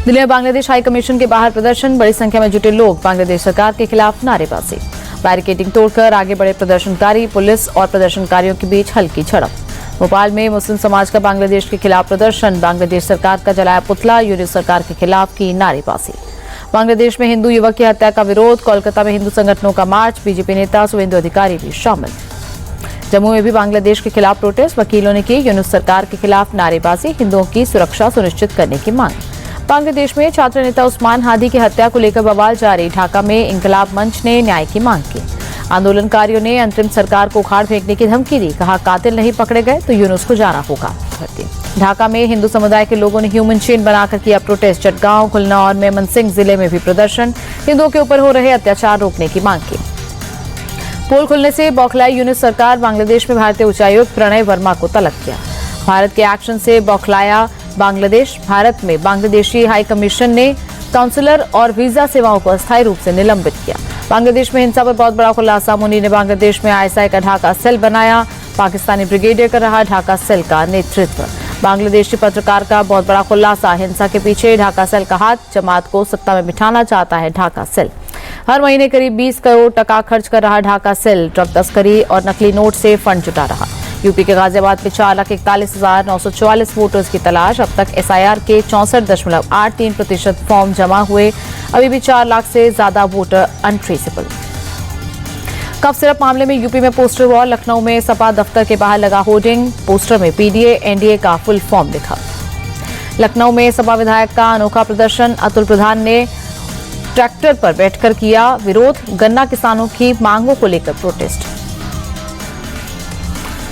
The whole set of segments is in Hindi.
दिल्ली में बांग्लादेश हाई कमीशन के बाहर प्रदर्शन, बड़ी संख्या में जुटे लोग, बांग्लादेश सरकार के खिलाफ नारेबाजी। बैरिकेडिंग तोड़कर आगे बढ़े प्रदर्शनकारी, पुलिस और प्रदर्शनकारियों के बीच हल्की झड़प। भोपाल में मुस्लिम समाज का बांग्लादेश के खिलाफ प्रदर्शन, बांग्लादेश सरकार का जलाया पुतला, यूनिट सरकार के खिलाफ की नारेबाजी। बांग्लादेश में हिंदू युवक की हत्या का विरोध, कोलकाता में हिंदू संगठनों का मार्च, बीजेपी नेता शुभेंदु अधिकारी भी शामिल। जम्मू में भी बांग्लादेश के खिलाफ प्रोटेस्ट, वकीलों ने की यूनिट सरकार के खिलाफ नारेबाजी, हिंदुओं की सुरक्षा सुनिश्चित करने की मांग। बांग्लादेश में छात्र नेता उस्मान हादी की हत्या को लेकर बवाल जारी, ढाका में इंकलाब मंच ने न्याय की मांग की। आंदोलनकारियों ने अंतरिम सरकार को उखाड़ फेंकने की धमकी दी, कहा कातिल नहीं पकड़े गए तो यूनुस को जाना होगा। ढाका में हिंदू समुदाय के लोगों ने ह्यूमन चेन बनाकर किया प्रोटेस्ट, चटगांव, खुलना और मेमनसिंह जिले में भी प्रदर्शन, हिंदुओं के ऊपर हो रहे अत्याचार रोकने की मांग की। पोल खुलने से बौखलाई यूनिट सरकार, बांग्लादेश में भारतीय उच्चायुक्त प्रणय वर्मा को तलब किया। भारत के एक्शन से बौखलाया बांग्लादेश, भारत में बांग्लादेशी हाई कमीशन ने काउंसलर और वीजा सेवाओं को अस्थायी रूप से निलंबित किया। बांग्लादेश में हिंसा पर बहुत बड़ा खुलासा, मुनी ने बांग्लादेश में ISI का ढाका सेल बनाया, पाकिस्तानी ब्रिगेडियर कर रहा ढाका सेल का नेतृत्व। बांग्लादेशी पत्रकार का बहुत बड़ा खुलासा, हिंसा के पीछे ढाका सेल का हाथ, जमात को सत्ता में बिठाना चाहता है ढाका सेल। हर महीने करीब 20 करोड़ टका खर्च कर रहा ढाका सेल, ड्रग तस्करी और नकली नोट से फंड जुटा रहा। यूपी के गाजियाबाद में 4,41,944 वोटर्स की तलाश, अब तक SIR के 64.83% फॉर्म जमा हुए, अभी भी 4 लाख से ज्यादा वोटर अनट्रेसेबल। कफ सिरप मामले में यूपी में पोस्टर वॉर, लखनऊ में सपा दफ्तर के बाहर लगा होर्डिंग, पोस्टर में PDA NDA का फुल फॉर्म लिखा। लखनऊ में सपा विधायक का अनोखा प्रदर्शन, अतुल प्रधान ने ट्रैक्टर पर बैठकर किया विरोध, गन्ना किसानों की मांगों को लेकर प्रोटेस्ट।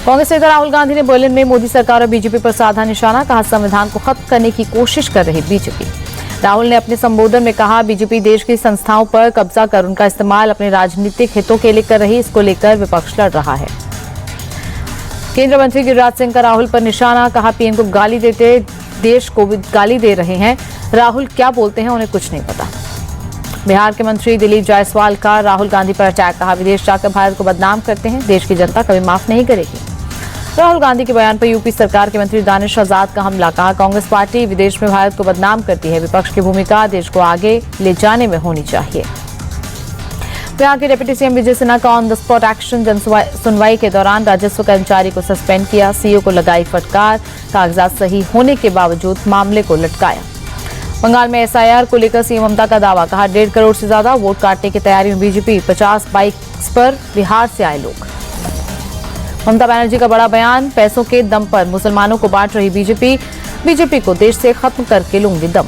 कांग्रेस नेता राहुल गांधी ने बर्लिन में मोदी सरकार और बीजेपी पर साधा निशाना, कहा संविधान को खत्म करने की कोशिश कर रही बीजेपी। राहुल ने अपने संबोधन में कहा बीजेपी देश की संस्थाओं पर कब्जा कर उनका इस्तेमाल अपने राजनीतिक हितों के लिए कर रही, इसको लेकर विपक्ष लड़ रहा है। केंद्रीय मंत्री गिरिराज सिंह का राहुल पर निशाना, कहा पीएम को गाली देते देश को भी गाली दे रहे हैं, राहुल क्या बोलते हैं उन्हें कुछ नहीं पता। बिहार के मंत्री दिलीप जायसवाल का राहुल गांधी पर अटैक, कहा विदेश जाकर भारत को बदनाम करते हैं, देश की जनता कभी माफ नहीं करेगी। राहुल गांधी के बयान पर यूपी सरकार के मंत्री दानिश आजाद का हमला, कहा कांग्रेस पार्टी विदेश में भारत को बदनाम करती है, विपक्ष की भूमिका देश को आगे ले जाने में होनी चाहिए। बिहार के डिप्टी सीएम विजय सिन्हा का ऑन द स्पॉट एक्शन, जन सुनवाई के दौरान राजस्व कर्मचारी को सस्पेंड किया, सीओ को लगाई फटकार, कागजात सही होने के बावजूद मामले को लटकाया। बंगाल में SIR को लेकर सीएम ममता का दावा, कहा 1.5 करोड़ से ज्यादा वोट काटने की तैयारी में बीजेपी, 50 बाइक्स पर बिहार से आए लोग। ममता बनर्जी का बड़ा बयान, पैसों के दम पर मुसलमानों को बांट रही बीजेपी को देश से खत्म करके लूंगी दम।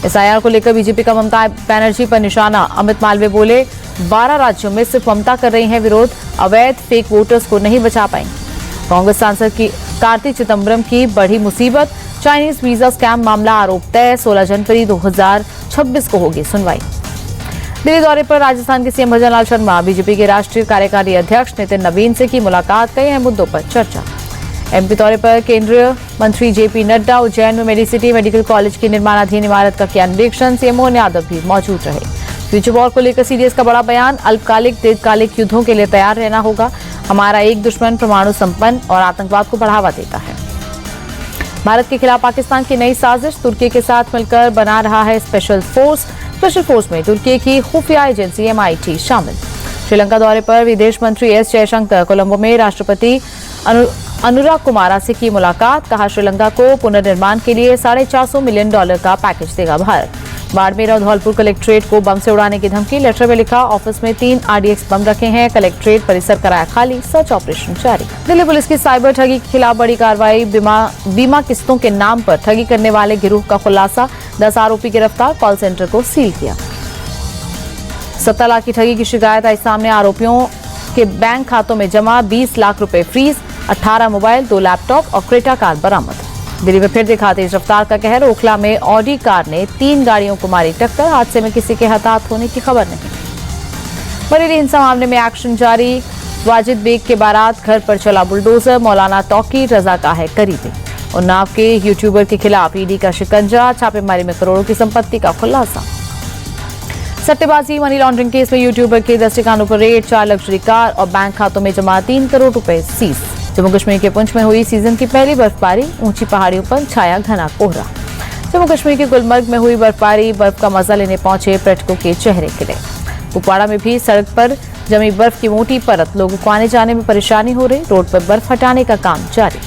SIR को लेकर बीजेपी का ममता बनर्जी पर निशाना, अमित मालवीय बोले 12 राज्यों में सिर्फ ममता कर रही हैं विरोध, अवैध फेक वोटर्स को नहीं बचा पाएंगे। कांग्रेस सांसद की कार्ति चिदम्बरम की बढ़ी मुसीबत, चाइनीज वीजा स्कैम मामला आरोप तय, 16 जनवरी 2026 को होगी सुनवाई। दिल्ली दौरे पर राजस्थान के सीएम भजनलाल शर्मा, बीजेपी के राष्ट्रीय कार्यकारी अध्यक्ष नितिन नवीन से की मुलाकात, कई अहम मुद्दों पर चर्चा। MP दौरे पर केंद्रीय मंत्री JP नड्डा, उज्जैन में मेडिसिटी मेडिकल कॉलेज की निर्माणाधीन इमारत का किया निरीक्षण, CM मोहन यादव भी मौजूद रहे। फ्यूचर वॉर को लेकर CDS का बड़ा बयान, अल्पकालिक दीर्घकालिक युद्धों के लिए तैयार रहना होगा, हमारा एक दुश्मन परमाणु संपन्न और आतंकवाद को बढ़ावा देता है। भारत के खिलाफ पाकिस्तान की नई साजिश, तुर्की के साथ मिलकर बना रहा है स्पेशल फोर्स में तुर्की की खुफिया एजेंसी MIT शामिल। श्रीलंका दौरे पर विदेश मंत्री S जयशंकर, कोलंबो में राष्ट्रपति अनुराग कुमारा से की मुलाकात, कहा श्रीलंका को पुनर्निर्माण के लिए $450 मिलियन का पैकेज देगा भारत। बाड़मेर और धौलपुर कलेक्ट्रेट को बम से उड़ाने की धमकी, लेटर में लिखा ऑफिस में 3 RDX बम रखे हैं, कलेक्ट्रेट परिसर कराया खाली, सर्च ऑपरेशन जारी। दिल्ली पुलिस की साइबर ठगी के खिलाफ बड़ी कार्रवाई, बीमा किस्तों के नाम पर ठगी करने वाले गिरोह का खुलासा, 10 आरोपी गिरफ्तार, कॉल सेंटर को सील किया। 17 लाख की ठगी की शिकायत आई सामने, आरोपियों के बैंक खातों में जमा 20 लाख रुपए फ्रीज, 18 मोबाइल, 2 लैपटॉप और क्रेटा कार बरामद। दिल्ली में फिर दिखा तेज रफ्तार का कहर, ओखला में ऑडी कार ने 3 गाड़ियों को मारी टक्कर, हादसे में किसी के हताहत होने की खबर नहीं। बरेली हिंसा मामले में एक्शन जारी, वाजिद बेग के बारात घर पर चला बुलडोजर, मौलाना तौकीर रजा का है करीबी। उन्नाव के यूट्यूबर के खिलाफ ईडी का शिकंजा, छापेमारी में करोड़ों की संपत्ति का खुलासा। सट्टेबाजी मनी लॉन्ड्रिंग केस में यूट्यूबर के 10 ठिकानों पर रेड, 4 लग्जरी कार और बैंक खातों में जमा 3 करोड़ रुपए सीज। जम्मू कश्मीर के पुंछ में हुई सीजन की पहली बर्फबारी, ऊंची पहाड़ियों पर छाया घना कोहरा। जम्मू कश्मीर के गुलमर्ग में हुई बर्फबारी, बर्फ का मजा लेने पहुंचे पर्यटकों के चेहरे खिले। कुपवाड़ा में भी सड़क पर जमी बर्फ की मोटी परत, लोगों को आने जाने में परेशानी हो रही। रोड पर बर्फ हटाने का काम जारी।